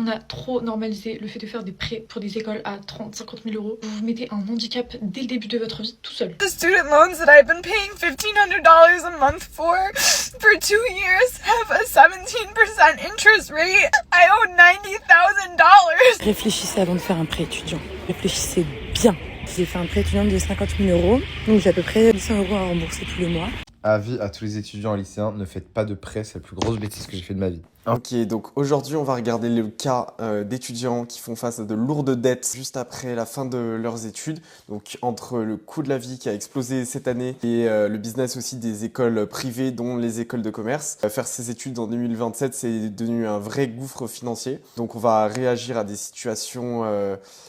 On a trop normalisé le fait de faire des prêts pour des écoles à 30-50 000 euros. Vous vous mettez un handicap dès le début de votre vie tout seul. The student loans that I've been paying $1,500 a month for 2 years have a 17% interest rate. I owe $90,000. Réfléchissez avant de faire un prêt étudiant. Réfléchissez bien. J'ai fait un prêt étudiant de 50 000 euros, donc j'ai à peu près 800 euros à rembourser tous les mois. Avis à tous les étudiants et lycéens, ne faites pas de prêt, c'est la plus grosse bêtise que j'ai fait de ma vie. Ok, donc aujourd'hui on va regarder le cas d'étudiants qui font face à de lourdes dettes juste après la fin de leurs études. Donc entre le coût de la vie qui a explosé cette année et le business aussi des écoles privées dont les écoles de commerce. Faire ses études en 2027 c'est devenu un vrai gouffre financier. Donc on va réagir à des situations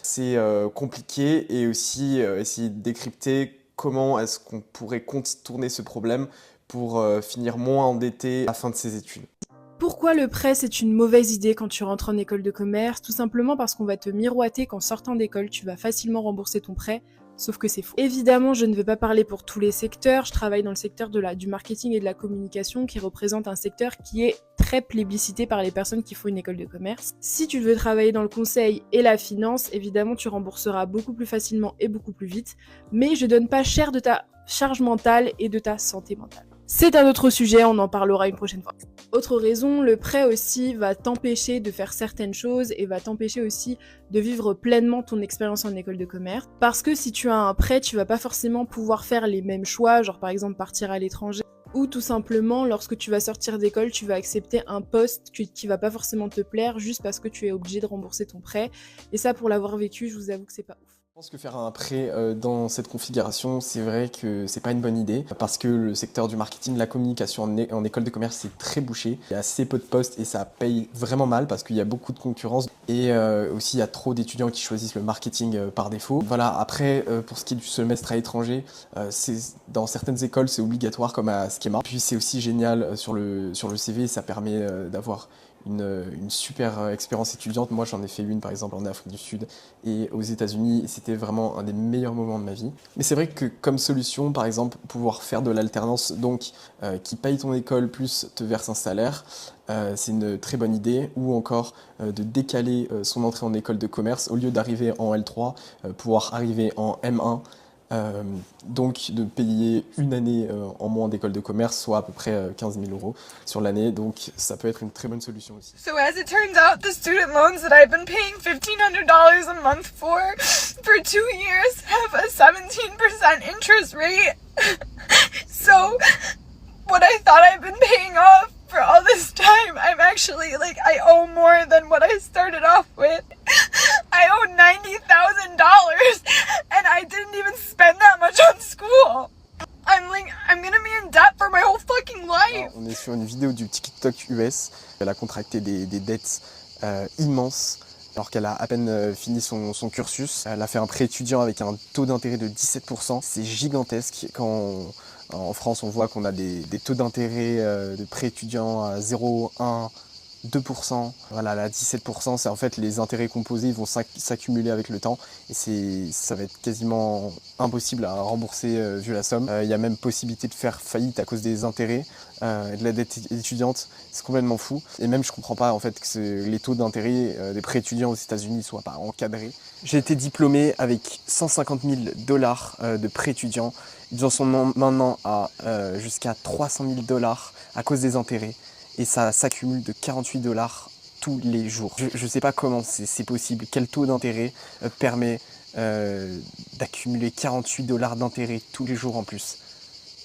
assez compliquées et aussi essayer de décrypter comment est-ce qu'on pourrait contourner ce problème pour finir moins endetté à la fin de ses études. Pourquoi le prêt c'est une mauvaise idée quand tu rentres en école de commerce? Tout simplement parce qu'on va te miroiter qu'en sortant d'école tu vas facilement rembourser ton prêt, sauf que c'est faux. Évidemment je ne vais pas parler pour tous les secteurs, je travaille dans le secteur du marketing et de la communication qui représente un secteur qui est très plébiscité par les personnes qui font une école de commerce. Si tu veux travailler dans le conseil et la finance, évidemment tu rembourseras beaucoup plus facilement et beaucoup plus vite, mais je donne pas cher de ta charge mentale et de ta santé mentale. C'est un autre sujet, on en parlera une prochaine fois. Autre raison, le prêt aussi va t'empêcher de faire certaines choses et va t'empêcher aussi de vivre pleinement ton expérience en école de commerce. Parce que si tu as un prêt, tu vas pas forcément pouvoir faire les mêmes choix, genre par exemple partir à l'étranger. Ou tout simplement, lorsque tu vas sortir d'école, tu vas accepter un poste qui va pas forcément te plaire juste parce que tu es obligé de rembourser ton prêt. Et ça, pour l'avoir vécu, je vous avoue que c'est pas ouf. Je pense que faire un prêt dans cette configuration, c'est vrai que c'est pas une bonne idée parce que le secteur du marketing, de la communication en école de commerce, c'est très bouché. Il y a assez peu de postes et ça paye vraiment mal parce qu'il y a beaucoup de concurrence et aussi il y a trop d'étudiants qui choisissent le marketing par défaut. Voilà, après pour ce qui est du semestre à l'étranger, dans certaines écoles c'est obligatoire comme à Schema. Puis c'est aussi génial sur le CV, ça permet d'avoir une super expérience étudiante. Moi j'en ai fait une par exemple en Afrique du Sud et aux États-Unis et c'était vraiment un des meilleurs moments de ma vie. Mais c'est vrai que comme solution par exemple pouvoir faire de l'alternance donc qui paye ton école plus te verse un salaire, c'est une très bonne idée. Ou encore de décaler son entrée en école de commerce au lieu d'arriver en L3, pouvoir arriver en M1. Donc de payer une année en moins d'école de commerce, soit à peu près 15 000 euros sur l'année, donc ça peut être une très bonne solution aussi. So as it turns out, the student loans that I've been paying $1,500 a month for 2 years have a 17% interest rate. So what I thought I've been paying off for all this time, I'm actually I owe more than what I started off with. I owe $90,000 and I didn't even spend that much on school. I'm gonna be in debt for my whole fucking life. Alors, on est sur une vidéo du TikTok US. Elle a contracté des dettes immenses alors qu'elle a à peine fini son cursus. Elle a fait un prêt étudiant avec un taux d'intérêt de 17%. C'est gigantesque. En France, on voit qu'on a des taux d'intérêt de prêt étudiant à 0,1, 2%, voilà, là 17%, c'est en fait les intérêts composés vont s'accumuler avec le temps et ça va être quasiment impossible à rembourser vu la somme. Il y a même possibilité de faire faillite à cause des intérêts et de la dette étudiante, c'est complètement fou. Et même je comprends pas en fait que les taux d'intérêt des prêts étudiants aux États-Unis soient pas encadrés. J'ai été diplômé avec $150 000 de prêts étudiants. Ils en sont maintenant à jusqu'à $300 000 à cause des intérêts. Et ça s'accumule de $48 tous les jours. Je ne sais pas comment c'est possible, quel taux d'intérêt permet d'accumuler $48 d'intérêt tous les jours en plus.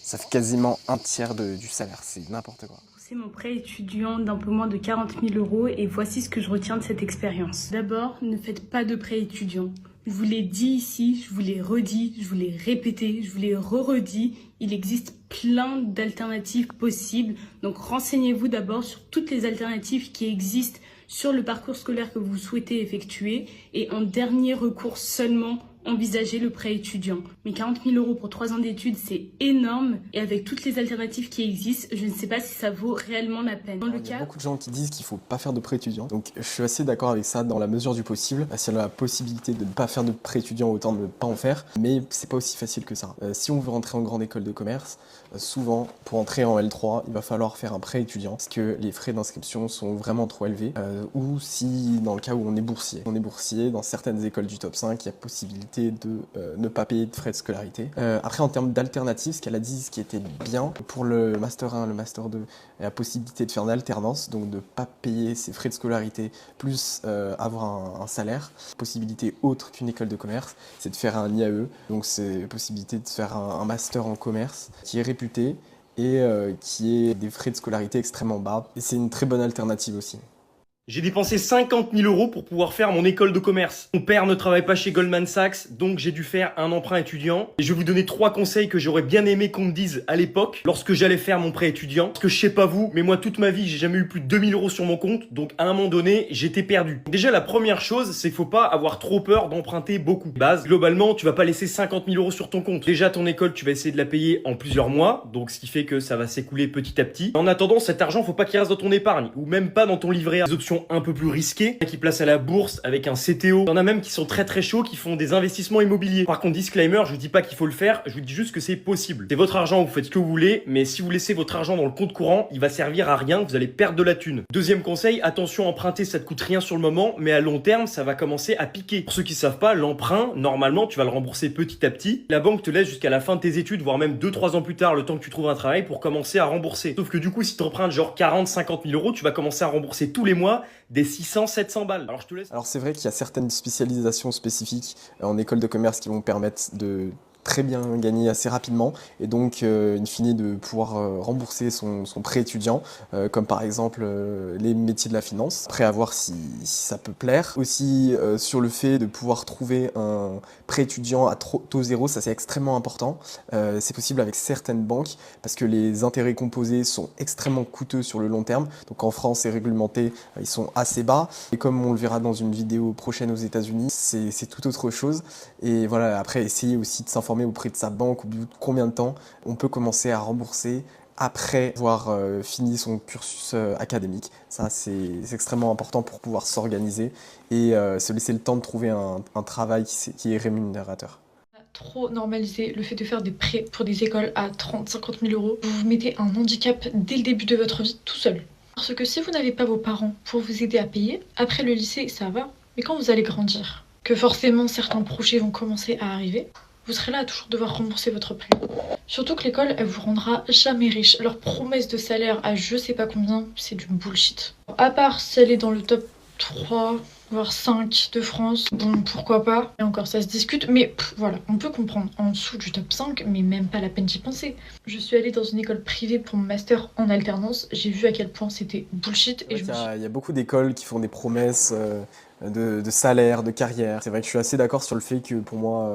Ça fait quasiment un tiers du salaire, c'est n'importe quoi. C'est mon prêt étudiant d'un peu moins de 40 000 euros et voici ce que je retiens de cette expérience. D'abord, ne faites pas de prêt étudiant. Je vous l'ai dit ici, je vous l'ai redit, je vous l'ai répété, je vous l'ai redit. Il existe plein d'alternatives possibles. Donc renseignez-vous d'abord sur toutes les alternatives qui existent sur le parcours scolaire que vous souhaitez effectuer. Et en dernier recours seulement, envisagez le prêt étudiant. Mais 40 000 € pour 3 ans d'études, c'est énorme. Et avec toutes les alternatives qui existent, je ne sais pas si ça vaut réellement la peine. Il y a beaucoup de gens qui disent qu'il ne faut pas faire de prêt étudiant. Donc je suis assez d'accord avec ça dans la mesure du possible. Si on a la possibilité de ne pas faire de prêt étudiant, autant ne pas en faire. Mais c'est pas aussi facile que ça. Si on veut rentrer en grande école de commerce, souvent pour entrer en L3, il va falloir faire un prêt étudiant parce que les frais d'inscription sont vraiment trop élevés. Ou si dans le cas où on est boursier. On est boursier dans certaines écoles du top 5, il y a possibilité de ne pas payer de frais de scolarité. Après en termes d'alternatives, ce qu'elle a dit, ce qui était bien pour le Master 1, le Master 2, il y a la possibilité de faire une alternance, donc de ne pas payer ses frais de scolarité plus avoir un salaire. Possibilité autre qu'une école de commerce, c'est de faire un IAE, donc c'est la possibilité de faire un Master en commerce qui est réputé et qui est des frais de scolarité extrêmement bas. Et c'est une très bonne alternative aussi. J'ai dépensé 50 000 € pour pouvoir faire mon école de commerce. Mon père ne travaille pas chez Goldman Sachs, donc j'ai dû faire un emprunt étudiant. Et je vais vous donner 3 conseils que j'aurais bien aimé qu'on me dise à l'époque, lorsque j'allais faire mon prêt étudiant. Parce que je sais pas vous, mais moi toute ma vie, j'ai jamais eu plus de 2000 € sur mon compte, donc à un moment donné, j'étais perdu. Déjà, la première chose, c'est qu'il faut pas avoir trop peur d'emprunter beaucoup. Base, globalement, tu vas pas laisser 50 000 € sur ton compte. Déjà, ton école, tu vas essayer de la payer en plusieurs mois, donc ce qui fait que ça va s'écouler petit à petit. En attendant, cet argent, faut pas qu'il reste dans ton épargne, ou même pas dans ton livret A. Des options un peu plus risquées, qui placent à la bourse avec un CTO. Il y en a même qui sont très très chauds, qui font des investissements immobiliers. Par contre, disclaimer, je vous dis pas qu'il faut le faire, je vous dis juste que c'est possible. C'est votre argent, vous faites ce que vous voulez, mais si vous laissez votre argent dans le compte courant, il va servir à rien, vous allez perdre de la thune. Deuxième conseil, attention, emprunter, ça te coûte rien sur le moment, mais à long terme, ça va commencer à piquer. Pour ceux qui savent pas, l'emprunt, normalement, tu vas le rembourser petit à petit. La banque te laisse jusqu'à la fin de tes études, voire même 2-3 ans plus tard, le temps que tu trouves un travail pour commencer à rembourser. Sauf que du coup, si tu empruntes genre 40-50 000 €, tu vas commencer à rembourser tous les mois des 600-700 balles. Alors je te laisse. Alors c'est vrai qu'il y a certaines spécialisations spécifiques en école de commerce qui vont permettre de très bien gagner assez rapidement et donc in fine de pouvoir rembourser son prêt étudiant comme par exemple les métiers de la finance. Après à voir si ça peut plaire. Aussi sur le fait de pouvoir trouver un prêt étudiant à taux zéro, ça c'est extrêmement important. C'est possible avec certaines banques parce que les intérêts composés sont extrêmement coûteux sur le long terme. Donc en France c'est réglementé, ils sont assez bas et comme on le verra dans une vidéo prochaine aux États-Unis, c'est tout autre chose. Et voilà, après essayer aussi de s'informer auprès de sa banque au bout de combien de temps on peut commencer à rembourser après avoir fini son cursus académique. Ça c'est extrêmement important pour pouvoir s'organiser et se laisser le temps de trouver un travail qui est rémunérateur. Trop normaliser le fait de faire des prêts pour des écoles à 30-50 000 €. Vous vous mettez un handicap dès le début de votre vie tout seul. Parce que si vous n'avez pas vos parents pour vous aider à payer, après le lycée ça va, mais quand vous allez grandir, que forcément certains projets vont commencer à arriver, vous serez là à toujours devoir rembourser votre prêt. Surtout que l'école, elle vous rendra jamais riche. Leur promesse de salaire à je sais pas combien, c'est du bullshit. À part si elle est dans le top 3, voire 5 de France, bon pourquoi pas, et encore ça se discute, mais voilà, on peut comprendre en dessous du top 5, mais même pas la peine d'y penser. Je suis allée dans une école privée pour mon master en alternance, j'ai vu à quel point c'était bullshit et Il y a beaucoup d'écoles qui font des promesses de salaire, de carrière. C'est vrai que je suis assez d'accord sur le fait que pour moi,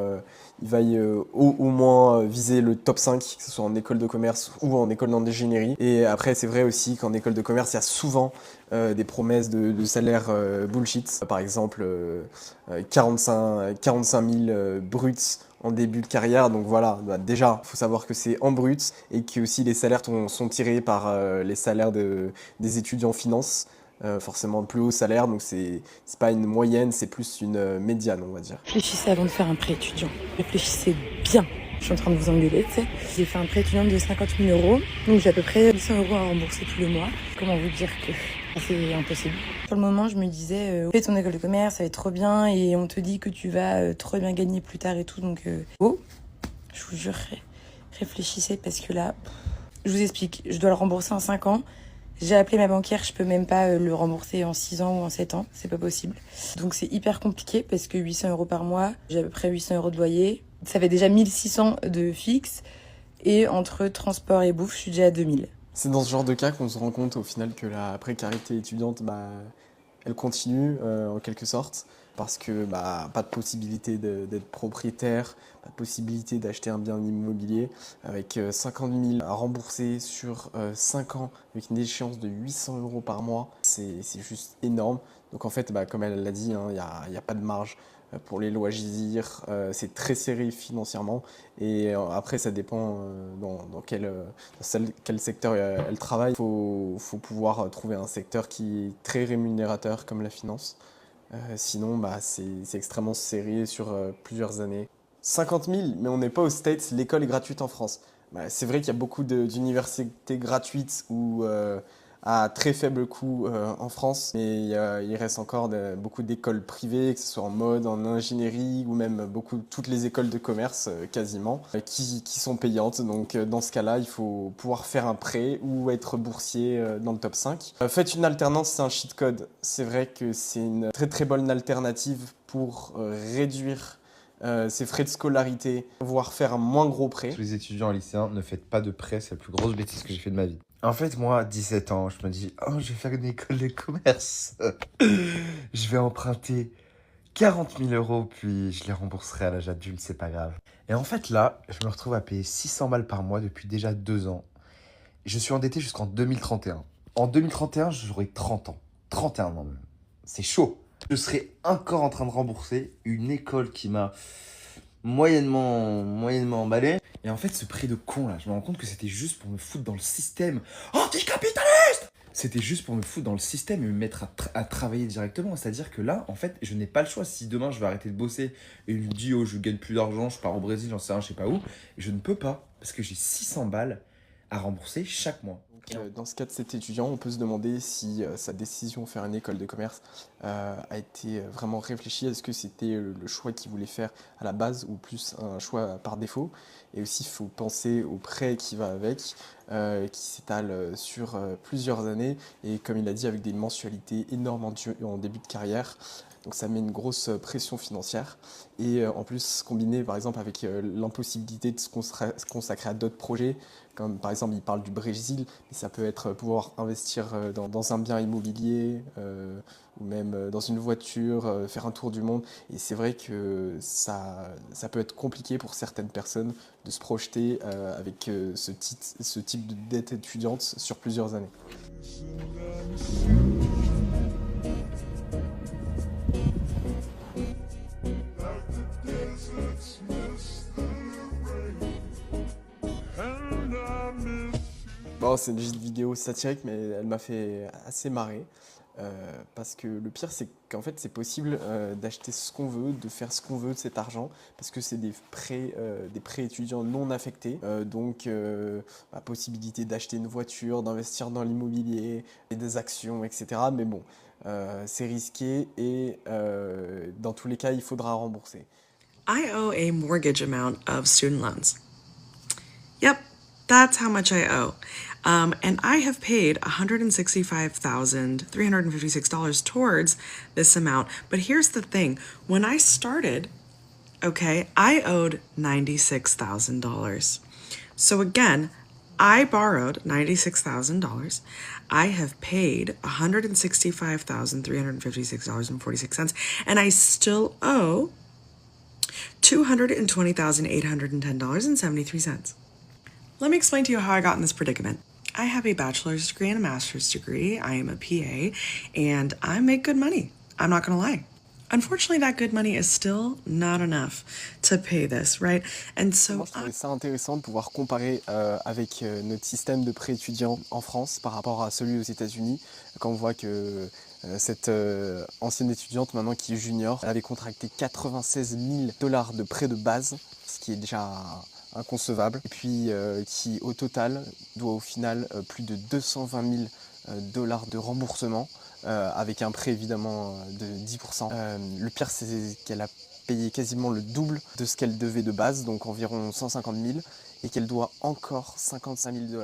il vaille au moins viser le top 5, que ce soit en école de commerce ou en école d'ingénierie. Et après, c'est vrai aussi qu'en école de commerce, il y a souvent des promesses de salaire bullshit. Par exemple, 45 000 bruts en début de carrière. Donc voilà, déjà, il faut savoir que c'est en brut et que aussi les salaires sont tirés par les salaires des étudiants en finance. Forcément plus haut salaire, donc c'est pas une moyenne, c'est plus une médiane, on va dire. Réfléchissez avant de faire un prêt étudiant. Réfléchissez bien. Je suis en train de vous engueuler, tu sais. J'ai fait un prêt étudiant de 50 000 €, donc j'ai à peu près 800 € à rembourser tous les mois. Comment vous dire que c'est impossible. Sur le moment, je me disais, fais ton école de commerce, ça va être trop bien, et on te dit que tu vas trop bien gagner plus tard et tout, donc je vous jure, réfléchissez parce que là, je vous explique, je dois le rembourser en 5 ans. J'ai appelé ma banquière, je peux même pas le rembourser en 6 ans ou en 7 ans, c'est pas possible. Donc c'est hyper compliqué parce que 800 € par mois, j'ai à peu près 800 € de loyer. Ça fait déjà 1600 de fixe et entre transport et bouffe, je suis déjà à 2000. C'est dans ce genre de cas qu'on se rend compte au final que la précarité étudiante, elle continue en quelque sorte. Parce que pas de possibilité d'être propriétaire, pas de possibilité d'acheter un bien immobilier, avec 50 000 à rembourser sur 5 ans, avec une échéance de 800 € par mois, c'est juste énorme. Donc en fait, comme elle l'a dit, il y a pas de marge pour les loisirs. C'est très serré financièrement et après ça dépend dans quel secteur elle travaille. Faut pouvoir trouver un secteur qui est très rémunérateur comme la finance. Sinon, c'est extrêmement serré sur plusieurs années. 50 000, mais on n'est pas aux States, l'école est gratuite en France. C'est vrai qu'il y a beaucoup d'universités gratuites ou à très faible coût en France, mais il reste encore beaucoup d'écoles privées, que ce soit en mode, en ingénierie ou même toutes les écoles de commerce quasiment, qui sont payantes. Donc dans ce cas-là, il faut pouvoir faire un prêt ou être boursier dans le top 5. Faites une alternance, c'est un cheat code. C'est vrai que c'est une très très bonne alternative pour réduire ses frais de scolarité, voire faire un moins gros prêt. Tous les étudiants lycéens, ne faites pas de prêt, c'est la plus grosse bêtise que j'ai fait de ma vie. En fait, moi, à 17 ans, je me dis, oh, je vais faire une école de commerce. Je vais emprunter 40 000 euros, puis je les rembourserai à l'âge adulte, c'est pas grave. Et en fait, là, je me retrouve à payer 600 balles par mois depuis déjà 2 ans. Je suis endetté jusqu'en 2031. En 2031, j'aurai 30 ans. 31 ans même. C'est chaud. Je serai encore en train de rembourser une école qui m'a moyennement emballé. Et en fait, ce prix de con là, je me rends compte que c'était juste pour me foutre dans le système anticapitaliste. C'était juste pour me foutre dans le système et me mettre à travailler directement. C'est-à-dire que là, en fait, je n'ai pas le choix. Si demain je vais arrêter de bosser et je me dis, oh, je gagne plus d'argent, je pars au Brésil, j'en sais rien, je sais pas où, je ne peux pas parce que j'ai 600 balles à rembourser chaque mois. Dans ce cas de cet étudiant, on peut se demander si sa décision de faire une école de commerce a été vraiment réfléchie. Est-ce que c'était le choix qu'il voulait faire à la base ou plus un choix par défaut? Et aussi, il faut penser au prêt qui va avec, qui s'étale sur plusieurs années et comme il a dit, avec des mensualités énormes en début de carrière. Donc ça met une grosse pression financière et en plus combiné par exemple avec l'impossibilité de se consacrer à d'autres projets, comme par exemple il parle du Brésil, mais ça peut être pouvoir investir dans un bien immobilier ou même dans une voiture, faire un tour du monde. Et c'est vrai que ça peut être compliqué pour certaines personnes de se projeter avec ce type de dette étudiante sur plusieurs années. Bon, c'est une juste vidéo satirique, mais elle m'a fait assez marrer. Parce que le pire, c'est qu'en fait, c'est possible d'acheter ce qu'on veut, de faire ce qu'on veut de cet argent, parce que c'est des prêts étudiants non affectés. Donc, la possibilité d'acheter une voiture, d'investir dans l'immobilier, et des actions, etc. Mais bon, c'est risqué et dans tous les cas, il faudra rembourser. I owe a mortgage amount of student loans. Yep, that's how much I owe. And I have paid $165,356 towards this amount. But here's the thing. When I started, okay, I owed $96,000. So again, I borrowed $96,000. I have paid $165,356.46, and I still owe $220,810.73. Let me explain to you how I got in this predicament. I have a bachelor's degree and a master's degree. I am a PA, and I make good money. I'm not gonna lie. Unfortunately, that good money is still not enough to pay this, right? And so moi, je trouvais ça intéressant de pouvoir comparer avec notre système de prêt étudiant en France par rapport à celui aux États-Unis, quand on voit que cette ancienne étudiante, maintenant qui est junior, elle avait contracté $96,000 de prêt de base, ce qui est déjà inconcevable, et puis qui au total doit au final plus de $220,000 de remboursement, avec un prêt évidemment de 10%. Le pire, c'est qu'elle a payé quasiment le double de ce qu'elle devait de base, donc environ 150 000, et qu'elle doit encore $55,000.